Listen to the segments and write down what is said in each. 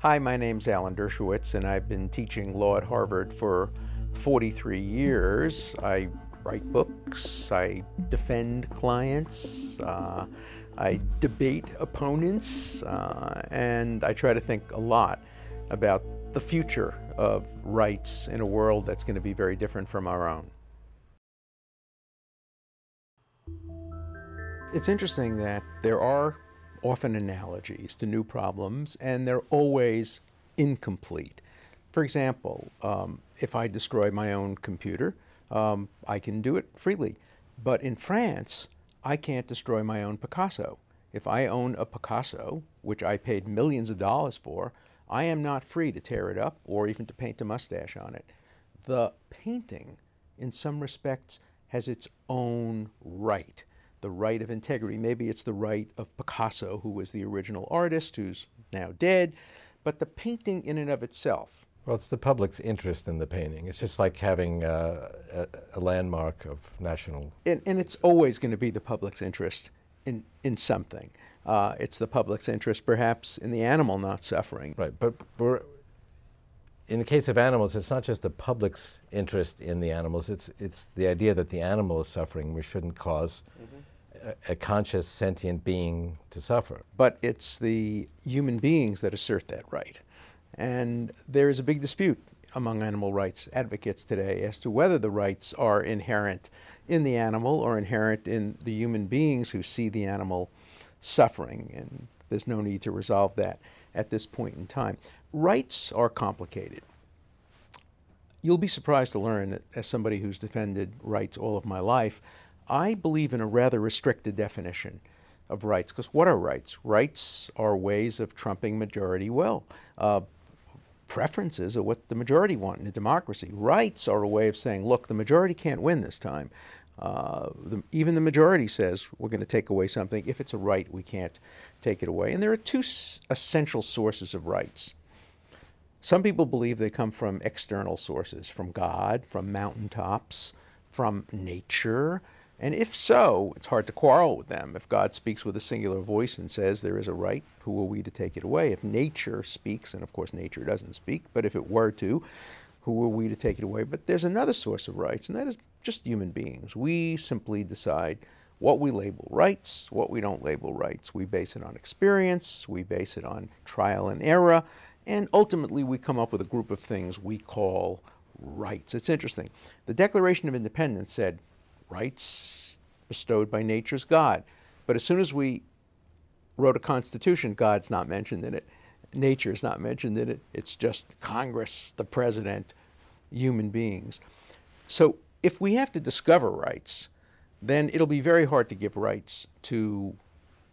Hi, my name's Alan Dershowitz, and I've been teaching law at Harvard for 43 years. I write books, I defend clients, I debate opponents, and I try to think a lot about the future of rights in a world that's going to be very different from our own. It's interesting that there are often analogies to new problems, and they're always incomplete. For example, if I destroy my own computer, I can do it freely. But in France, I can't destroy my own Picasso. If I own a Picasso, which I paid millions of dollars for, I am not free to tear it up or even to paint a mustache on it. The painting, in some respects, has its own right. The right of integrity. Maybe it's the right of Picasso, who was the original artist, who's now dead, but the painting in and of itself. Well, it's the public's interest in the painting. It's just like having a landmark of national... And it's always going to be the public's interest in something. It's the public's interest, perhaps, in the animal not suffering. Right, but in the case of animals, it's not just the public's interest in the animals, it's the idea that the animal is suffering. We shouldn't cause a conscious, sentient being to suffer. But it's the human beings that assert that right. And there is a big dispute among animal rights advocates today as to whether the rights are inherent in the animal or inherent in the human beings who see the animal suffering. And there's no need to resolve that at this point in time. Rights are complicated. You'll be surprised to learn that, as somebody who's defended rights all of my life, I believe in a rather restricted definition of rights. Because what are rights? Rights are ways of trumping majority will. Preferences are what the majority want in a democracy. Rights are a way of saying, look, the majority can't win this time. Even the majority says we're going to take away something. If it's a right, we can't take it away. And there are two essential sources of rights. Some people believe they come from external sources, from God, from mountaintops, from nature. And if so, it's hard to quarrel with them. If God speaks with a singular voice and says there is a right, who are we to take it away? If nature speaks, and of course nature doesn't speak, but if it were to, who are we to take it away? But there's another source of rights, and that is just human beings. We simply decide what we label rights, what we don't label rights. We base it on experience, we base it on trial and error, and ultimately we come up with a group of things we call rights. It's interesting. The Declaration of Independence said, rights bestowed by nature's God. But as soon as we wrote a constitution, God's not mentioned in it. Nature's not mentioned in it. It's just Congress, the president, human beings. So if we have to discover rights, then it'll be very hard to give rights to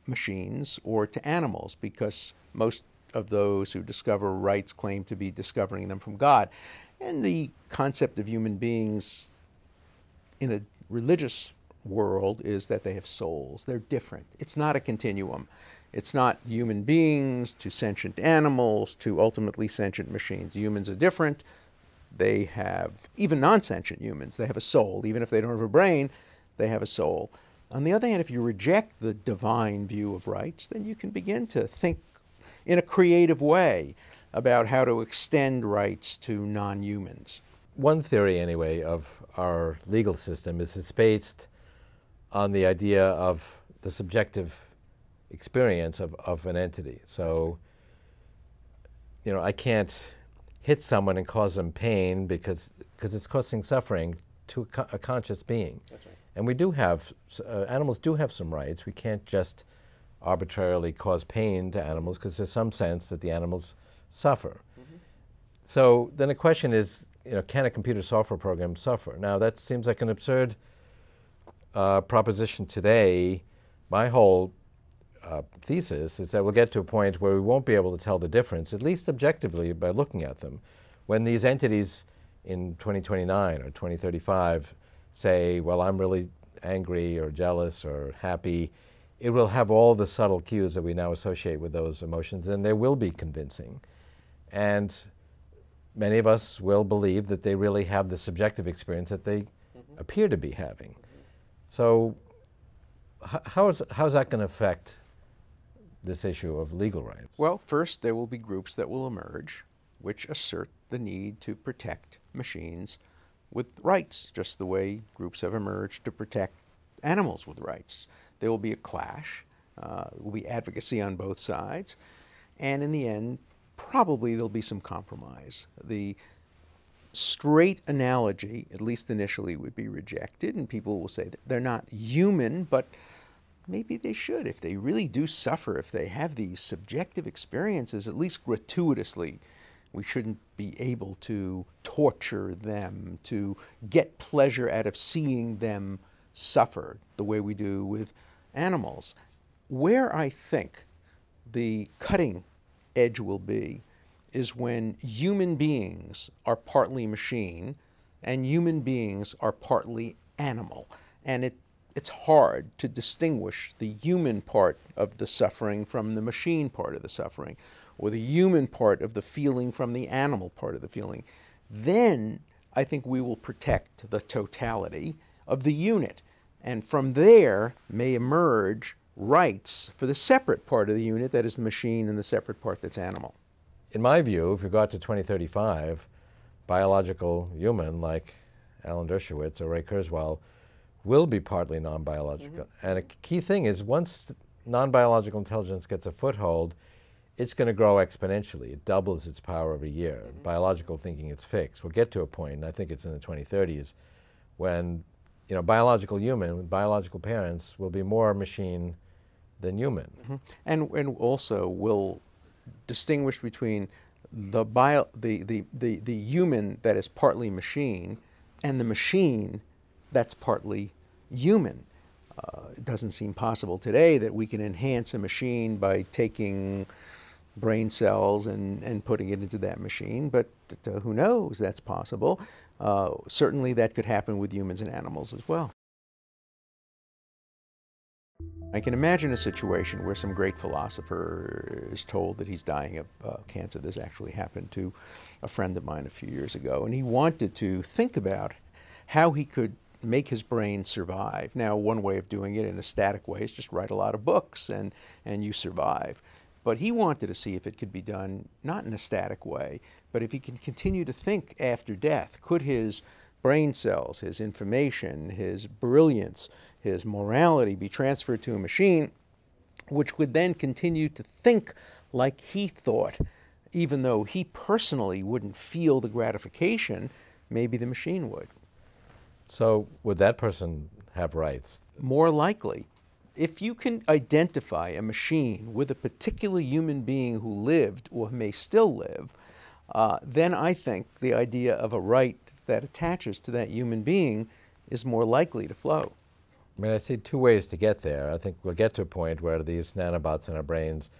machines or to animals, because most of those who discover rights claim to be discovering them from God. And the concept of human beings in a religious world is that they have souls. They're different. It's not a continuum. It's not human beings to sentient animals to ultimately sentient machines. Humans are different. They have, even non-sentient humans, they have a soul. Even if they don't have a brain, they have a soul. On the other hand, if you reject the divine view of rights, then you can begin to think in a creative way about how to extend rights to non-humans. One theory, anyway, of our legal system is it's based on the idea of the subjective experience of an entity. So, you know, I can't hit someone and cause them pain because it's causing suffering to a conscious being. That's right. And we do have, animals do have some rights. We can't just arbitrarily cause pain to animals because there's some sense that the animals suffer. Mm-hmm. So then the question is, you know, can a computer software program suffer? Now that seems like an absurd proposition today. My whole thesis is that we'll get to a point where we won't be able to tell the difference, at least objectively by looking at them. When these entities in 2029 or 2035 say, well, I'm really angry or jealous or happy, it will have all the subtle cues that we now associate with those emotions, and they will be convincing. And many of us will believe that they really have the subjective experience that they appear to be having. So how is that going to affect this issue of legal rights? Well, first there will be groups that will emerge which assert the need to protect machines with rights, just the way groups have emerged to protect animals with rights. There will be a clash, there will be advocacy on both sides, and in the end, probably there'll be some compromise. The straight analogy, at least initially, would be rejected, and people will say that they're not human, but maybe they should. If they really do suffer, if they have these subjective experiences, at least gratuitously, we shouldn't be able to torture them, to get pleasure out of seeing them suffer the way we do with animals. Where I think the cutting edge will be is when human beings are partly machine and human beings are partly animal. And it's hard to distinguish the human part of the suffering from the machine part of the suffering, or the human part of the feeling from the animal part of the feeling. Then I think we will protect the totality of the unit. And from there may emerge rights for the separate part of the unit, that is the machine, and the separate part that's animal. In my view, if you got to 2035, biological human like Alan Dershowitz or Ray Kurzweil will be partly non-biological. And a key thing is once non-biological intelligence gets a foothold, it's going to grow exponentially. It doubles its power every year. Biological thinking is fixed. We'll get to a point, and I think it's in the 2030s, when biological human with biological parents will be more machine than human. And also will distinguish between the human that is partly machine and the machine that's partly human. It doesn't seem possible today that we can enhance a machine by taking brain cells and putting it into that machine, but who knows, that's possible. Certainly that could happen with humans and animals as well. I can imagine a situation where some great philosopher is told that he's dying of cancer. This actually happened to a friend of mine a few years ago, and he wanted to think about how he could make his brain survive. Now, one way of doing it in a static way is just write a lot of books and you survive. But he wanted to see if it could be done not in a static way, but if he can continue to think after death. Could his brain cells, his information, his brilliance, his morality be transferred to a machine which would then continue to think like he thought, even though he personally wouldn't feel the gratification, maybe the machine would. So would that person have rights? More likely. If you can identify a machine with a particular human being who lived or may still live, then I think the idea of a right that attaches to that human being is more likely to flow. I mean, I see two ways to get there. I think we'll get to a point where these nanobots in our brains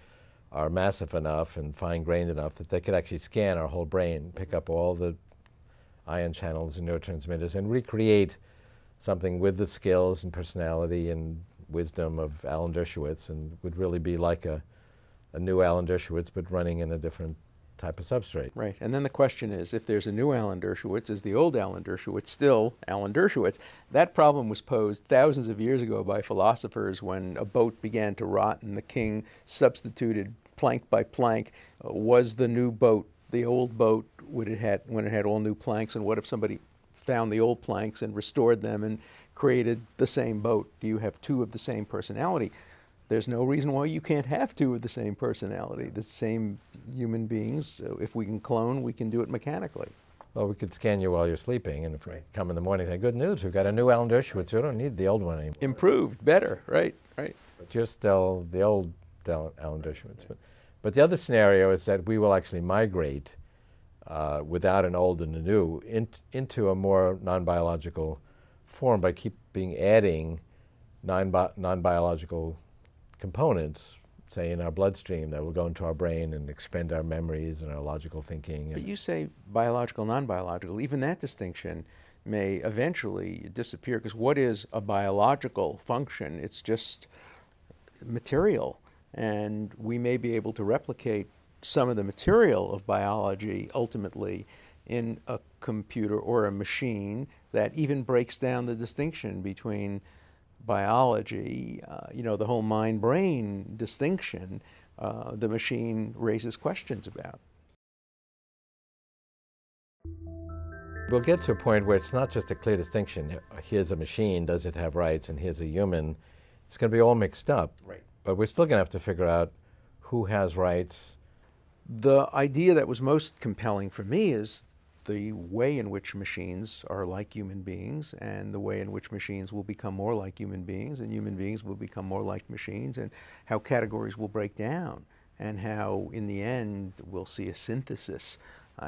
are massive enough and fine-grained enough that they could actually scan our whole brain, pick up all the ion channels and neurotransmitters and recreate something with the skills and personality and wisdom of Alan Dershowitz, and would really be like a new Alan Dershowitz but running in a different type of substrate. Right, and then the question is, if there's a new Alan Dershowitz, is the old Alan Dershowitz still Alan Dershowitz? That problem was posed thousands of years ago by philosophers when a boat began to rot and the king substituted plank by plank. Was the new boat the old boat when it had all new planks, and what if somebody found the old planks and restored them and created the same boat? Do you have two of the same personality? There's no reason why you can't have two of the same personality, the same human beings. So if we can clone, we can do it mechanically. Well, we could scan you while you're sleeping, and if we come in the morning and say, good news, we've got a new Alan Dershowitz, we don't need the old one anymore. Improved, better, right. But you're still the old Alan Dershowitz. But the other scenario is that we will actually migrate without an old and a new into a more non-biological form by adding non-biological components, say in our bloodstream, that will go into our brain and expend our memories and our logical thinking. But you say biological, non-biological. Even that distinction may eventually disappear, because what is a biological function? It's just material, and we may be able to replicate some of the material of biology ultimately in a computer or a machine that even breaks down the distinction between biology, the whole mind-brain distinction, the machine raises questions about. We'll get to a point where it's not just a clear distinction. Here's a machine, does it have rights, and here's a human. It's going to be all mixed up. Right. But we're still going to have to figure out who has rights. The idea that was most compelling for me is the way in which machines are like human beings, and the way in which machines will become more like human beings, and human beings will become more like machines, and how categories will break down, and how in the end we'll see a synthesis,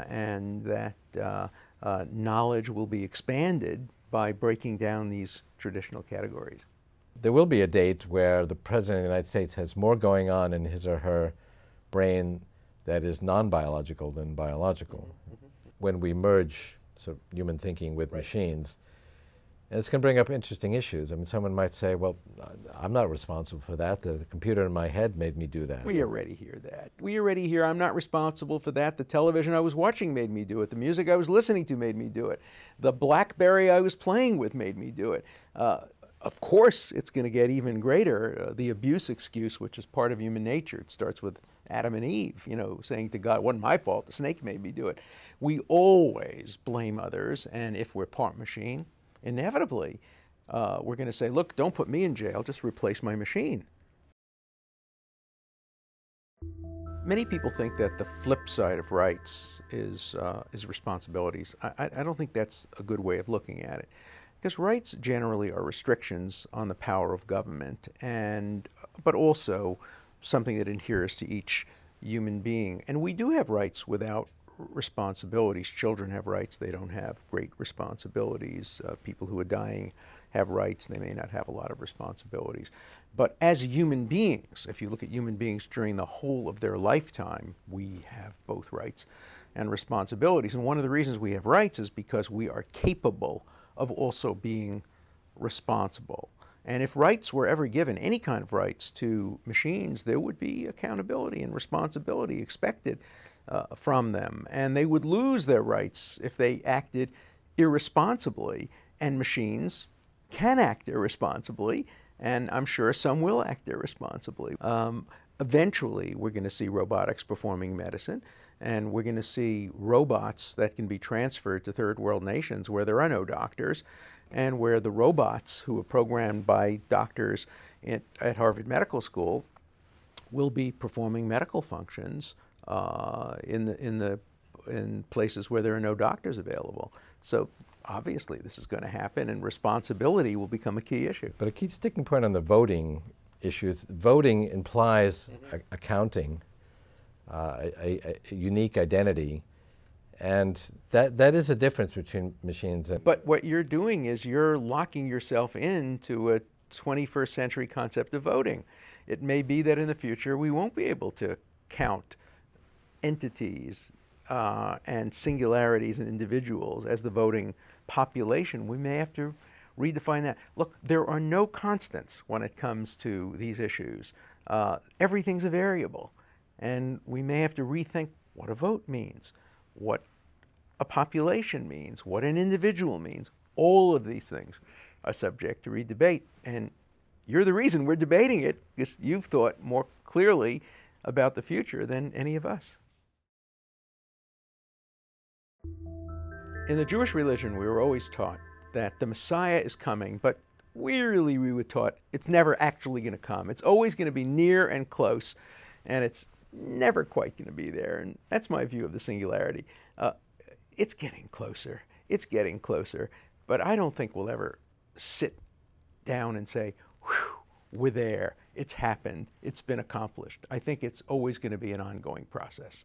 and that knowledge will be expanded by breaking down these traditional categories. There will be a date where the President of the United States has more going on in his or her brain that is non-biological than biological. When we merge sort of human thinking with machines. And it's going to bring up interesting issues. I mean, someone might say, well, I'm not responsible for that. The computer in my head made me do that. We already hear that. We already hear, I'm not responsible for that. The television I was watching made me do it. The music I was listening to made me do it. The BlackBerry I was playing with made me do it. Of course, it's going to get even greater. The abuse excuse, which is part of human nature. It starts with Adam and Eve, saying to God, it wasn't my fault, the snake made me do it. We always blame others, and if we're part machine, inevitably, we're going to say, look, don't put me in jail, just replace my machine. Many people think that the flip side of rights is responsibilities. I don't think that's a good way of looking at it. Because rights generally are restrictions on the power of government, but also something that adheres to each human being. And we do have rights without responsibilities. Children have rights, they don't have great responsibilities. People who are dying have rights, they may not have a lot of responsibilities. But as human beings, if you look at human beings during the whole of their lifetime, we have both rights and responsibilities. And one of the reasons we have rights is because we are capable of also being responsible. And if rights were ever given, any kind of rights to machines, there would be accountability and responsibility expected from them. And they would lose their rights if they acted irresponsibly. And machines can act irresponsibly, and I'm sure some will act irresponsibly. Eventually, we're going to see robotics performing medicine, and we're going to see robots that can be transferred to third world nations where there are no doctors, and where the robots who are programmed by doctors at Harvard Medical School will be performing medical functions in places where there are no doctors available. So obviously this is going to happen, and responsibility will become a key issue. But a key sticking point on the voting issues, voting implies accounting, a unique identity, and that is a difference between machines and... But what you're doing is you're locking yourself into a 21st century concept of voting. It may be that in the future we won't be able to count entities and singularities and individuals as the voting population. We may have to redefine that. Look, there are no constants when it comes to these issues. Everything's a variable, and we may have to rethink what a vote means, what a population means, what an individual means. All of these things are subject to redebate, and you're the reason we're debating it, because you've thought more clearly about the future than any of us. In the Jewish religion, we were always taught that the Messiah is coming, but we were taught it's never actually going to come. It's always going to be near and close, and it's never quite going to be there. And that's my view of the singularity. It's getting closer. It's getting closer. But I don't think we'll ever sit down and say, whew, we're there. It's happened. It's been accomplished. I think it's always going to be an ongoing process.